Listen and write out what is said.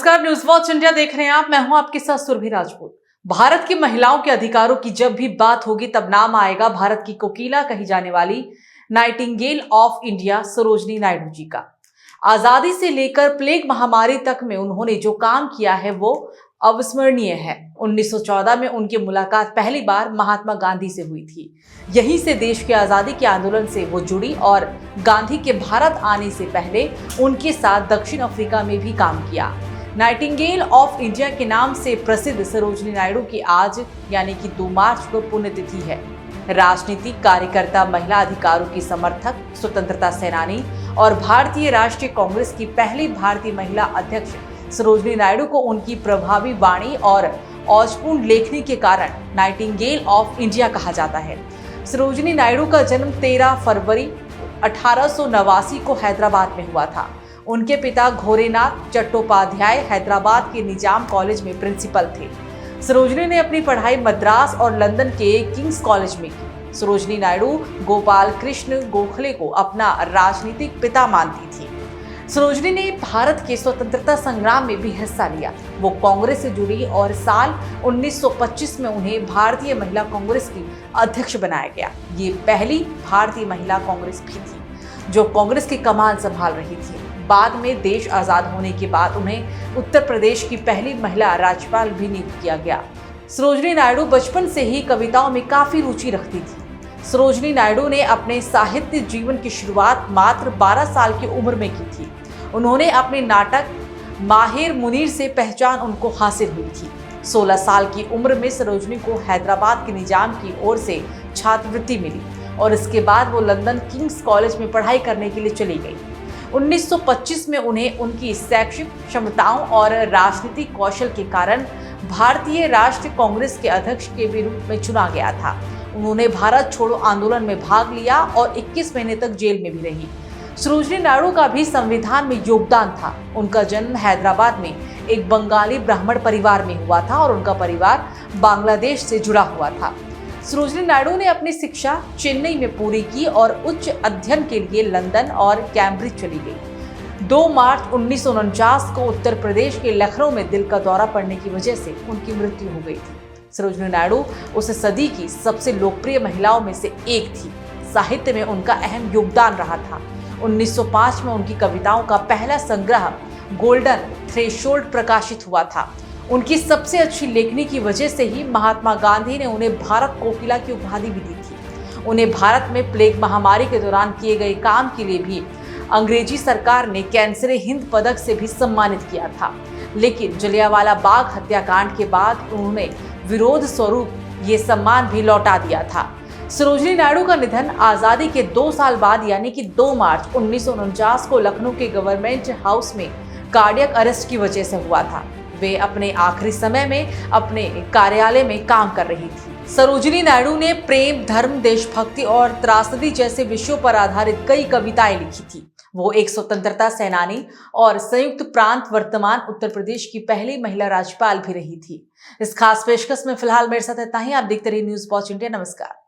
नमस्कार, news watch India देख रहे हैं आप। मैं हूं आपके साथ सुरभि राजपूत। भारत की महिलाओं के अधिकारों की जब भी बात होगी तब नाम आएगा भारत की कोकिला कही जाने वाली nightingale of India Sarojini Naidu ji का। आजादी से लेकर प्लेग महामारी तक में उन्होंने जो काम किया है वो अविस्मरणीय है। 1914 में उनकी मुलाकात पहली बार महात्मा गांधी से हुई थी। यहीं से देश की आजादी के आंदोलन से वो जुड़ी और गांधी के भारत आने से पहले उनके साथ दक्षिण अफ्रीका में भी काम किया। नाइटिंगेल ऑफ इंडिया के नाम से प्रसिद्ध सरोजिनी नायडू की आज यानी कि 2 मार्च को पुण्यतिथि है। राजनीतिक कार्यकर्ता, महिला अधिकारों की समर्थक, स्वतंत्रता सेनानी और भारतीय राष्ट्रीय कांग्रेस की पहली भारतीय महिला अध्यक्ष सरोजिनी नायडू को उनकी प्रभावी वाणी और औजपूर्ण लेखनी के कारण नाइटिंगेल ऑफ इंडिया कहा जाता है। सरोजिनी नायडू का जन्म 13 फरवरी 1889 को हैदराबाद में हुआ था। उनके पिता घोरेनाथ चट्टोपाध्याय हैदराबाद के निजाम कॉलेज में प्रिंसिपल थे। सरोजिनी ने अपनी पढ़ाई मद्रास और लंदन के किंग्स कॉलेज में की। सरोजिनी नायडू गोपाल कृष्ण गोखले को अपना राजनीतिक पिता मानती थी। सरोजिनी ने भारत के स्वतंत्रता संग्राम में भी हिस्सा लिया। वो कांग्रेस से जुड़ी और साल 1925 में उन्हें भारतीय महिला कांग्रेस की अध्यक्ष बनाया गया। ये पहली भारतीय महिला कांग्रेस भी थी जो कांग्रेस की कमान संभाल रही थी। बाद में देश आजाद होने के बाद उन्हें उत्तर प्रदेश की पहली महिला राज्यपाल भी नियुक्त किया गया। सरोजिनी नायडू बचपन से ही कविताओं में काफी रुचि रखती थी। सरोजिनी नायडू ने अपने साहित्य जीवन की शुरुआत मात्र 12 साल की उम्र में की थी। उन्होंने अपने नाटक माहिर मुनीर से पहचान उनको हासिल हुई थी। 16 साल की उम्र में सरोजिनी को हैदराबाद के निजाम की ओर से छात्रवृत्ति मिली और इसके बाद वो लंदन किंग्स कॉलेज में पढ़ाई करने के लिए चली गई। 1925 में उन्हें उनकी शैक्षिक क्षमताओं और राजनीतिक कौशल के कारण भारतीय राष्ट्रीय कांग्रेस के अध्यक्ष के रूप में चुना गया था। उन्होंने भारत छोड़ो आंदोलन में भाग लिया और 21 महीने तक जेल में भी रही। सरोजिनी नायडू का भी संविधान में योगदान था। उनका जन्म हैदराबाद में एक बंगाली ब्राह्मण परिवार में हुआ था और उनका परिवार बांग्लादेश से जुड़ा हुआ था। सरोजिनी नायडू ने अपनी शिक्षा चेन्नई में पूरी की और उच्च अध्ययन के लिए लंदन और कैम्ब्रिज चली गई। 2 मार्च 1949 को उत्तर प्रदेश के लखनऊ में दिल का दौरा पड़ने की वजह से उनकी मृत्यु हो गई थी। सरोजिनी नायडू उस सदी की सबसे लोकप्रिय महिलाओं में से एक थी। साहित्य में उनका अहम योगदान रहा था। 1905 में उनकी कविताओं का पहला संग्रह गोल्डन थ्रेशोल्ड प्रकाशित हुआ था। उनकी सबसे अच्छी लेखनी की वजह से ही महात्मा गांधी ने उन्हें भारत कोकिला की उपाधि भी दी थी। उन्हें भारत में प्लेग महामारी के दौरान किए गए काम के लिए भी अंग्रेजी सरकार ने कैंसर हिंद पदक से भी सम्मानित किया था। लेकिन जलियांवाला बाग हत्याकांड के बाद उन्होंने विरोध स्वरूप ये सम्मान भी लौटा दिया था। सरोजिनी नायडू का निधन आजादी के 2 साल बाद यानी कि 2 मार्च 1949 को लखनऊ के गवर्नमेंट हाउस में कार्डियक अरेस्ट की वजह से हुआ था। वे अपने आखिरी समय में अपने कार्यालय में काम कर रही थी। सरोजिनी नायडू ने प्रेम, धर्म, देशभक्ति और त्रासदी जैसे विषयों पर आधारित कई कविताएं लिखी थी। वो एक स्वतंत्रता सेनानी और संयुक्त प्रांत वर्तमान उत्तर प्रदेश की पहली महिला राज्यपाल भी रही थी। इस खास पेशकश में फिलहाल मेरे साथ इतना ही। आप देखते रहिए न्यूज वॉच इंडिया। नमस्कार।